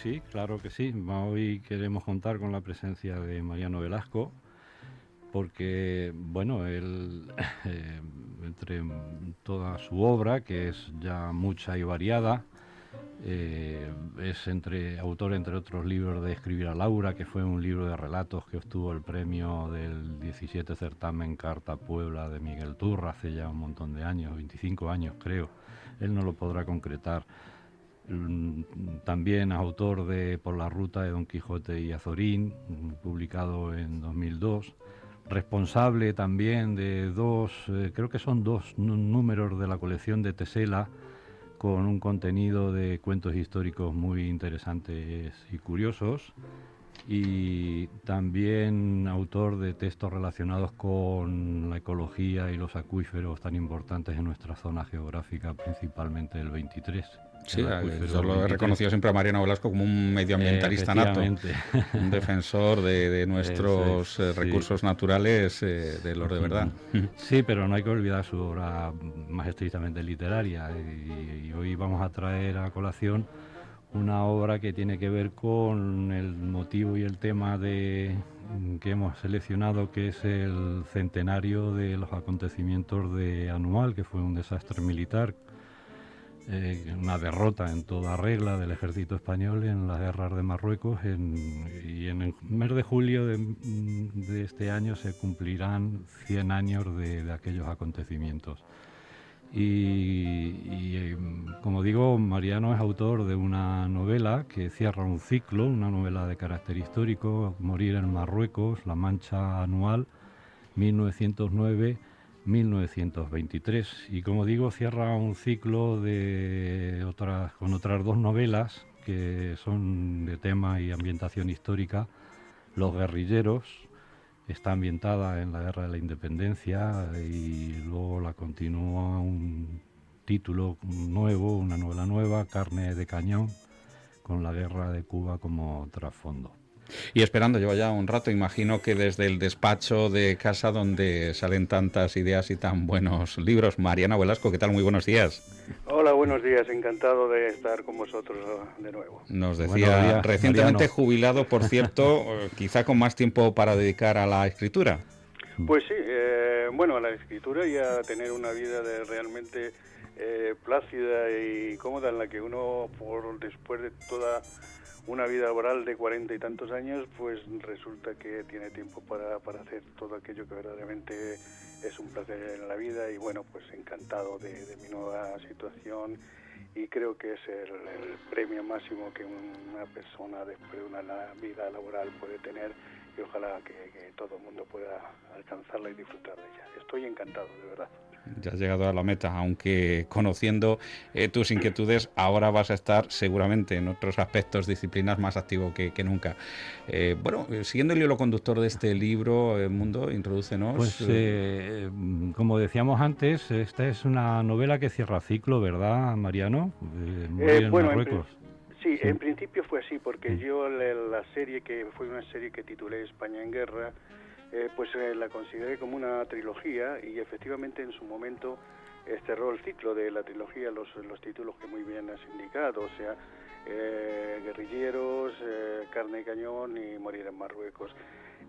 Sí, claro que sí. Hoy queremos contar con la presencia de Mariano Velasco, porque, bueno, él, entre toda su obra, que es ya mucha y variada, es autor, entre otros libros, de Escribir a Laura, que fue un libro de relatos que obtuvo el premio del 17 certamen Carta Puebla de Miguel Turra hace ya un montón de años, 25 años creo. Él no lo podrá concretar. También autor de Por la ruta de Don Quijote y Azorín, publicado en 2002. Responsable también de creo que son dos números de la colección de Tesela, con un contenido de cuentos históricos muy interesantes y curiosos. Y también autor de textos relacionados con la ecología y los acuíferos tan importantes en nuestra zona geográfica, principalmente el 23. Sí, El acuífero yo del lo he 23. reconocido siempre a Mariano Velasco como un medioambientalista nato, Efectivamente. un defensor de Eso es, nuestros sí. recursos naturales, de los de verdad. Sí, pero no hay que olvidar su obra más estrictamente literaria. Y hoy vamos a traer a colación una obra que tiene que ver con el motivo y el tema que hemos seleccionado, que es el centenario de los acontecimientos de Anual, que fue un desastre militar, una derrota en toda regla del ejército español en las guerras de Marruecos, y en el mes de julio de este año se cumplirán 100 años de aquellos acontecimientos. Como digo, Mariano es autor de una novela que cierra un ciclo, una novela de carácter histórico: Morir en Marruecos, La Mancha Anual, 1909-1923. Y como digo, cierra un ciclo con otras dos novelas que son de tema y ambientación histórica: Los guerrilleros. Está ambientada en la Guerra de la Independencia, y luego la continúa un título nuevo, una novela nueva, Carne de Cañón, con la Guerra de Cuba como trasfondo. Y esperando, llevo ya un rato, imagino que desde el despacho de casa donde salen tantas ideas y tan buenos libros. Mariano Velasco, ¿qué tal? Muy buenos días. Hola, buenos días, encantado de estar con vosotros de nuevo. Nos Buenos decía, días, recientemente Mariano. jubilado, por cierto, quizá con más tiempo para dedicar a la escritura. Pues sí, bueno, a la escritura y a tener una vida realmente plácida y cómoda, en la que uno, después de toda una vida laboral de 40 y tantos años, pues resulta que tiene tiempo para hacer todo aquello que verdaderamente es un placer en la vida. Y bueno, pues encantado de mi nueva situación, y creo que es el premio máximo que una persona después de una vida laboral puede tener, y ojalá que todo el mundo pueda alcanzarla y disfrutar de ella. Estoy encantado, de verdad. Ya has llegado a la meta, aunque conociendo tus inquietudes, ahora vas a estar seguramente en otros aspectos, disciplinas, más activo que nunca. Bueno, siguiendo el hilo conductor de este libro, Mundo, introdúcenos. Pues como decíamos antes, esta es una novela que cierra ciclo, ¿verdad, Mariano? Morir en Bueno, Marruecos. sí, Sí, en principio fue así, porque sí. yo la serie, que fue una serie que titulé España en Guerra, pues la consideré como una trilogía, y efectivamente en su momento cerró el ciclo de la trilogía, los títulos que muy bien has indicado, o sea, Guerrilleros, Carne de Cañón y Morir en Marruecos.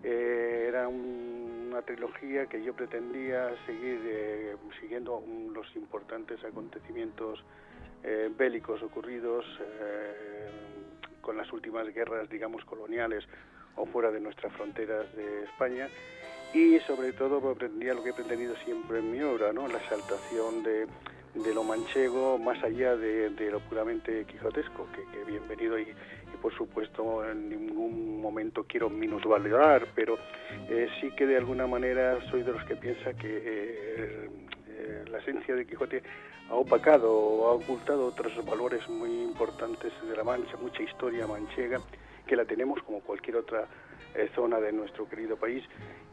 Era una trilogía que yo pretendía seguir siguiendo los importantes acontecimientos bélicos ocurridos con las últimas guerras, digamos, coloniales o fuera de nuestras fronteras de España, y sobre todo pretendía lo que he pretendido siempre en mi obra, ¿no? La exaltación de lo manchego, más allá de lo puramente quijotesco, que bienvenido, y por supuesto en ningún momento quiero minusvalorar, pero sí que de alguna manera soy de los que piensa que la esencia de Quijote ha opacado o ha ocultado otros valores muy importantes de la Mancha, mucha historia manchega, que la tenemos como cualquier otra zona de nuestro querido país,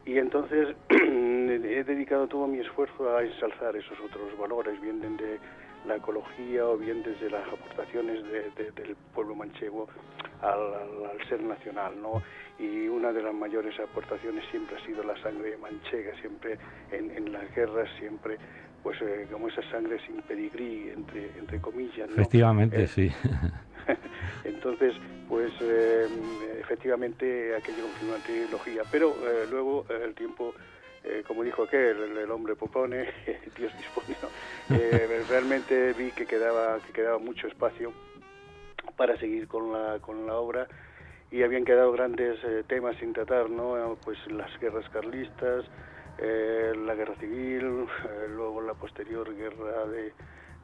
y entonces he dedicado todo mi esfuerzo a ensalzar esos otros valores, bien desde la ecología o bien desde las aportaciones del pueblo manchego al ser nacional, ¿no? Y una de las mayores aportaciones siempre ha sido la sangre manchega, siempre en las guerras, siempre pues como esa sangre sin pedigrí, entre comillas, ¿no? Efectivamente, sí. Entonces, pues efectivamente aquello confirmó una trilogía, pero luego el tiempo, como dijo aquel, el hombre propone, Dios dispone, ¿no? Realmente vi que quedaba mucho espacio para seguir con la obra, y habían quedado grandes temas sin tratar, ¿no? Pues las guerras carlistas, la guerra civil, luego la posterior guerra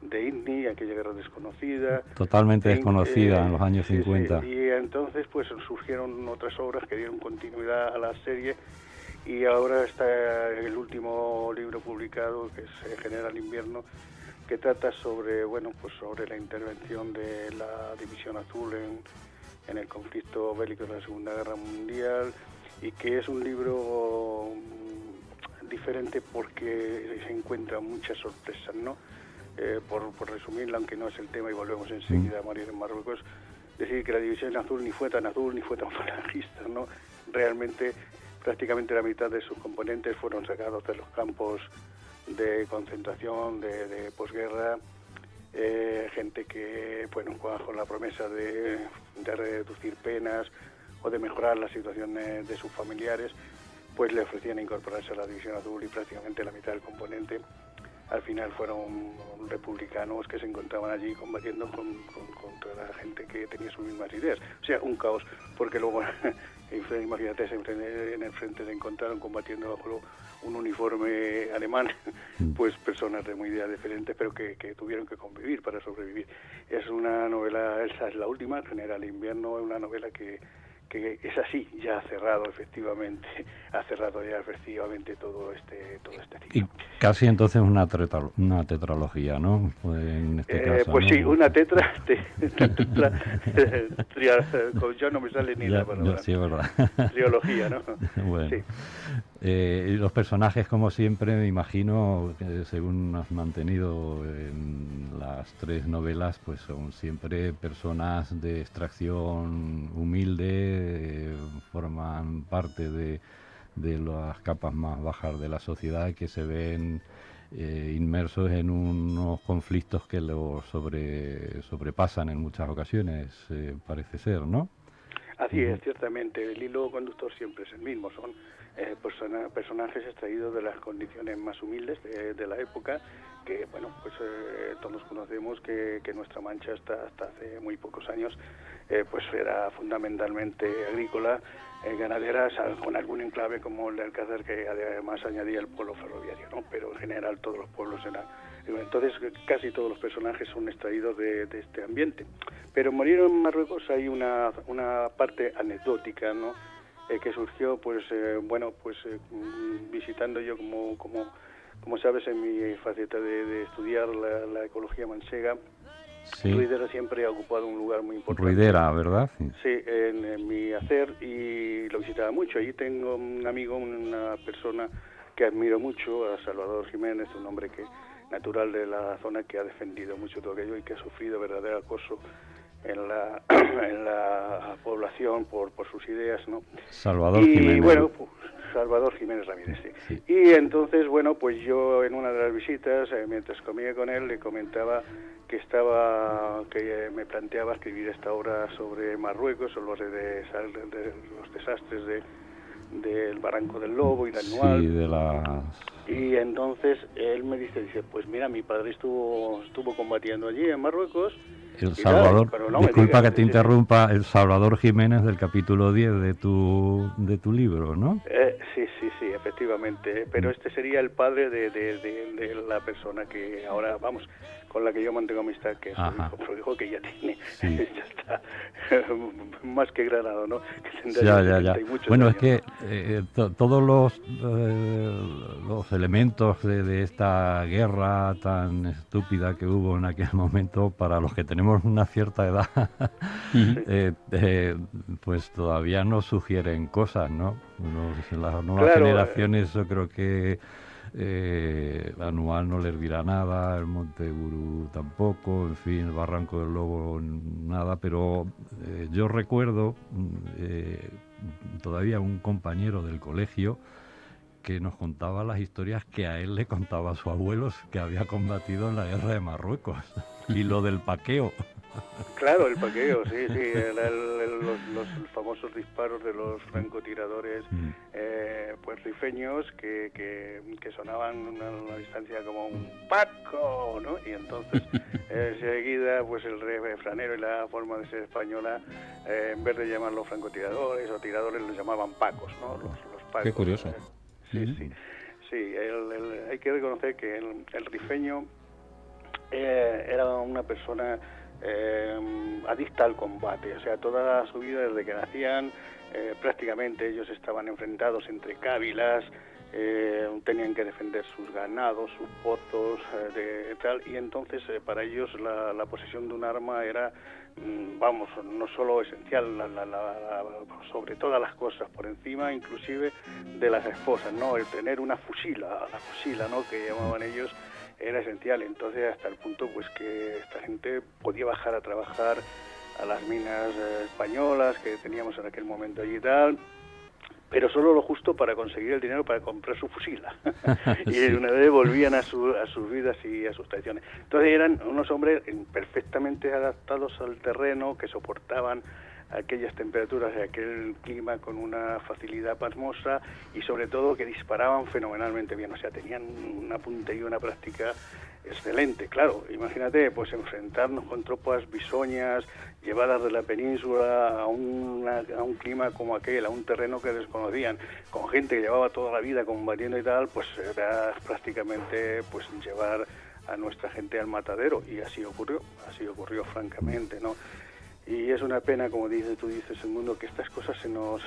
de INNI, aquella guerra desconocida. Totalmente desconocida en los años sí, 50. Sí. Y entonces pues surgieron otras obras que dieron continuidad a la serie, y ahora está el último libro publicado, que es General Invierno, que trata sobre, bueno, pues sobre la intervención de la División Azul en el conflicto bélico de la Segunda Guerra Mundial, y que es un libro diferente porque se encuentran muchas sorpresas, ¿no? Por resumirla, aunque no es el tema, y volvemos enseguida a morir en Marruecos, decir que la División Azul ni fue tan falangista, ¿no? Realmente prácticamente la mitad de sus componentes fueron sacados de los campos de concentración de posguerra, gente que, bueno, con la promesa de reducir penas o de mejorar la situación de sus familiares, pues le ofrecían incorporarse a la División Azul, y prácticamente la mitad del componente al final fueron republicanos que se encontraban allí combatiendo contra la gente que tenía sus mismas ideas. O sea, un caos, porque luego, imagínate, en el frente se encontraron combatiendo bajo un uniforme alemán, pues personas de muy ideas diferentes, pero que tuvieron que convivir para sobrevivir. Es una novela, esa es la última, General Invierno, es una novela que es así, ya ha cerrado efectivamente, todo este ciclo. Y casi entonces una tetralogía, ¿no? Pues en este caso, pues ¿no? sí, una tetra, ya no me sale ni la palabra. Sí, es verdad. Trilogía, ¿no? Bueno. Sí. Y los personajes, como siempre, me imagino, que según has mantenido en las 3 novelas, pues son siempre personas de extracción humilde, forman parte de las capas más bajas de la sociedad, que se ven inmersos en unos conflictos que los sobrepasan en muchas ocasiones, parece ser, ¿no? Así es, ciertamente. El hilo conductor siempre es el mismo. Son personajes extraídos de las condiciones más humildes de la época, que, bueno, pues todos conocemos que nuestra Mancha hasta hace muy pocos años pues era fundamentalmente agrícola, ganadera, con algún enclave como el de Alcázar, que además añadía el pueblo ferroviario, ¿no? Pero en general todos los pueblos eran... Entonces casi todos los personajes son extraídos de este ambiente. Pero en Morir en Marruecos hay una parte anecdótica, ¿no? Que surgió, pues, visitando yo, como sabes, en mi faceta de estudiar la ecología manchega. Sí. Ruidera siempre ha ocupado un lugar muy importante. Ruidera, ¿verdad? Sí, en mi hacer, y lo visitaba mucho. Allí tengo un amigo, una persona que admiro mucho, a Salvador Jiménez, un hombre natural de la zona, que ha defendido mucho todo aquello y que ha sufrido verdadero acoso en la población por sus ideas, ¿no? Salvador Jiménez. Bueno, pues, Salvador Jiménez Ramírez, sí. Y entonces, bueno, pues yo en una de las visitas, mientras comía con él, le comentaba que me planteaba escribir esta obra sobre Marruecos, sobre los desastres del Barranco del Lobo y del Anual. Sí, Y entonces él me dice, pues mira, mi padre estuvo combatiendo allí en Marruecos. El Salvador, disculpa que te interrumpa, el Salvador Jiménez del capítulo 10 de tu libro, ¿no? Sí, efectivamente. Pero este sería el padre de la persona que ahora, con la que yo mantengo amistad, que es su hijo, que ya tiene, ya está más que granado, ¿no? Que ya. Bueno, años, es que todos los elementos de esta guerra tan estúpida que hubo en aquel momento, para los que tenemos una cierta edad, pues todavía nos sugieren cosas, ¿no? Las nuevas generaciones, yo creo que Anual no les dirá nada, el Monte Gurú tampoco, en fin, el Barranco del Lobo nada, pero yo recuerdo todavía un compañero del colegio que nos contaba las historias que a él le contaba a su abuelo, que había combatido en la guerra de Marruecos, y lo del paqueo. Claro, el paqueo, sí, los famosos disparos de los francotiradores pues rifeños que sonaban a una distancia como un Paco, ¿no? Y entonces enseguida pues el refranero y la forma de ser española, en vez de llamarlos francotiradores o tiradores, los llamaban Pacos, ¿no? Los Pacos. Qué curioso. Sí, hay que reconocer que el rifeño era una persona adicta al combate, o sea, toda su vida desde que nacían prácticamente ellos estaban enfrentados entre cávilas, tenían que defender sus ganados, sus pozos, tal, y entonces para ellos la posesión de un arma era, vamos, no solo esencial, sobre todas las cosas, por encima inclusive de las esposas, ¿no? El tener una fusila, la fusila, ¿no?, que llamaban ellos, era esencial. Entonces, hasta el punto pues que esta gente podía bajar a trabajar a las minas españolas que teníamos en aquel momento allí y tal, pero solo lo justo para conseguir el dinero para comprar su fusila. Y sí, una vez volvían a sus vidas y a sus tradiciones. Entonces eran unos hombres perfectamente adaptados al terreno, que soportaban aquellas temperaturas y aquel clima con una facilidad pasmosa, y sobre todo que disparaban fenomenalmente bien, o sea, tenían una puntería y una práctica excelente. Claro, imagínate, pues enfrentarnos con tropas bisoñas llevadas de la península a un clima como aquel, a un terreno que desconocían, con gente que llevaba toda la vida combatiendo y tal, pues era prácticamente pues llevar a nuestra gente al matadero, y así ocurrió francamente, ¿no? Y es una pena, como tú dices, el mundo, que estas cosas se nos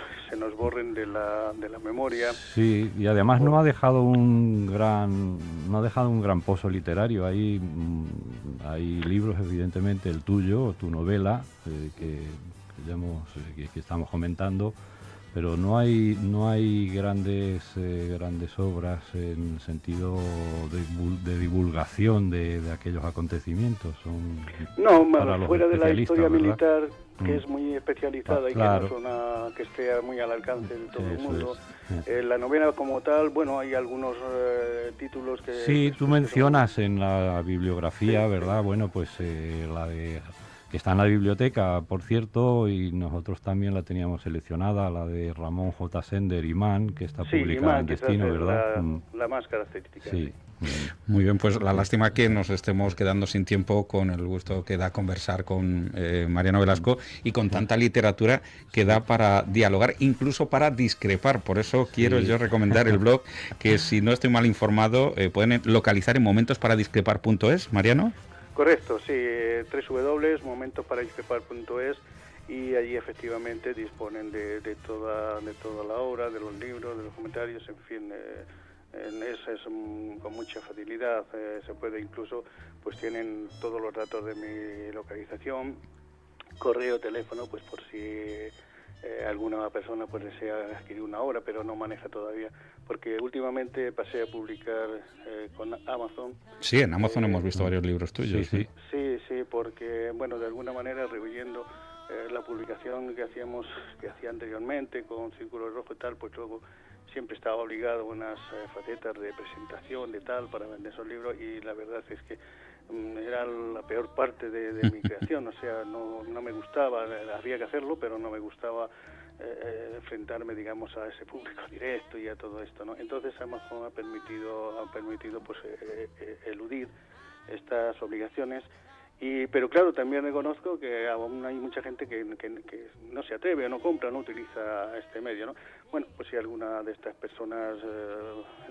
borren de la memoria. Sí, y además no ha dejado un gran pozo literario. Hay libros, evidentemente, el tuyo, tu novela, que estamos comentando, pero no hay grandes obras en sentido de divulgación de aquellos acontecimientos. No, fuera de la historia, ¿verdad?, militar, que es muy especializada y claro, que esté muy al alcance de todo el mundo. Es. La novela como tal, bueno, hay algunos títulos que... Sí, tú mencionas en la bibliografía, sí, ¿verdad? Sí. Bueno, pues la de... que está en la biblioteca, por cierto, y nosotros también la teníamos seleccionada, la de Ramón J. Sender, Imán, que está publicada en Destino, ¿verdad? La más característica. Sí. Muy bien, pues la lástima que nos estemos quedando sin tiempo, con el gusto que da conversar con Mariano Velasco, y con tanta literatura que da para dialogar, incluso para discrepar. Por eso quiero yo recomendar el blog, que si no estoy mal informado, pueden localizar en momentosparadiscrepar.es, Mariano. Correcto, sí, www.momentosparadiscrepar.es, y allí efectivamente disponen de toda la obra, de los libros, de los comentarios, en fin, con mucha facilidad. Se puede incluso, pues tienen todos los datos de mi localización, correo, teléfono, pues por si alguna persona pues desea adquirir una obra pero no maneja todavía, porque últimamente pasé a publicar con Amazon. Sí, en Amazon hemos visto varios libros tuyos. Sí, porque bueno, de alguna manera, rehuyendo la publicación que hacía anteriormente con Círculo Rojo y tal, pues luego siempre estaba obligado a unas facetas de presentación de tal para vender esos libros, y la verdad es que era la peor parte de mi creación. O sea, no me gustaba, había que hacerlo, pero no me gustaba enfrentarme, digamos, a ese público directo y a todo esto, ¿no? Entonces Amazon ha permitido pues eludir estas obligaciones. Pero claro, también reconozco que aún hay mucha gente que no se atreve, o no compra, no utiliza este medio, ¿no? Bueno, pues si alguna de estas personas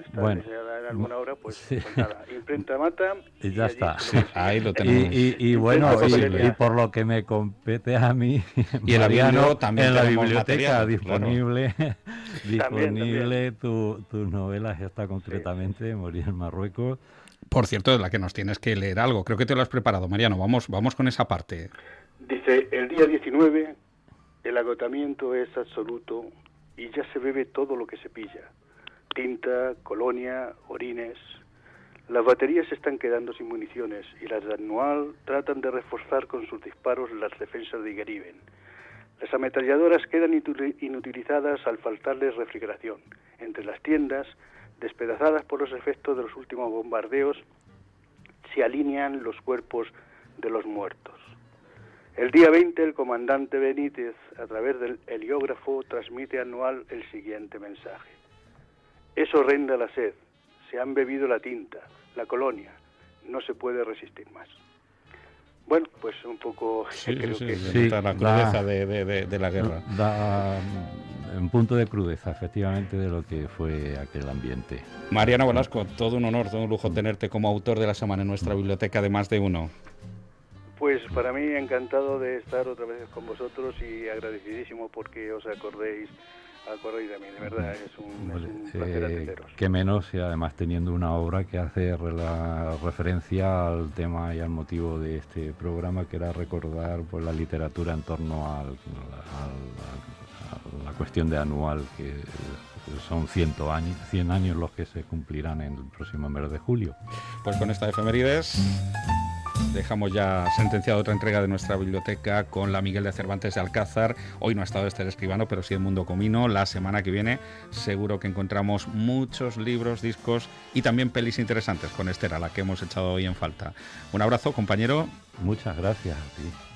está deseada en alguna obra, pues nada, imprenta mata y ya está. Ahí lo tenemos. Y bueno, y por lo que me compete a mí, y Mariano, también en la biblioteca material, disponible, claro. disponible tus novelas, está concretamente Morir en Marruecos. Por cierto, de la que nos tienes que leer algo. Creo que te lo has preparado, Mariano. Vamos con esa parte. Dice: el día 19, el agotamiento es absoluto y ya se bebe todo lo que se pilla. Tinta, colonia, orines. Las baterías se están quedando sin municiones y las de Anual tratan de reforzar con sus disparos las defensas de Igeriben. Las ametralladoras quedan inutilizadas al faltarles refrigeración. Entre las tiendas, despedazadas por los efectos de los últimos bombardeos, se alinean los cuerpos de los muertos. El día 20 el comandante Benítez, a través del heliógrafo, transmite anual el siguiente mensaje. Es horrenda la sed, se han bebido la tinta, la colonia, no se puede resistir más. Bueno, pues un poco... Sí, creo sí, que... sí, la crudeza de la guerra. Da un punto de crudeza, efectivamente, de lo que fue aquel ambiente. Mariano Velasco, todo un honor, todo un lujo tenerte como autor de la semana en nuestra biblioteca de Más de Uno. Pues para mí encantado de estar otra vez con vosotros y agradecidísimo porque os acordéis de mí, de verdad, es un placer atenderos. Que menos, y además teniendo una obra que hace referencia al tema y al motivo de este programa, que era recordar pues la literatura en torno a la cuestión de anual, que son 100 años los que se cumplirán en el próximo mes de julio. Pues con esta efemérides dejamos ya sentenciada otra entrega de nuestra biblioteca con la Miguel de Cervantes de Alcázar. Hoy no ha estado Esther Escribano, pero sí Edmundo Comino. La semana que viene seguro que encontramos muchos libros, discos y también pelis interesantes con Esther, a la que hemos echado hoy en falta. Un abrazo, compañero. Muchas gracias a ti.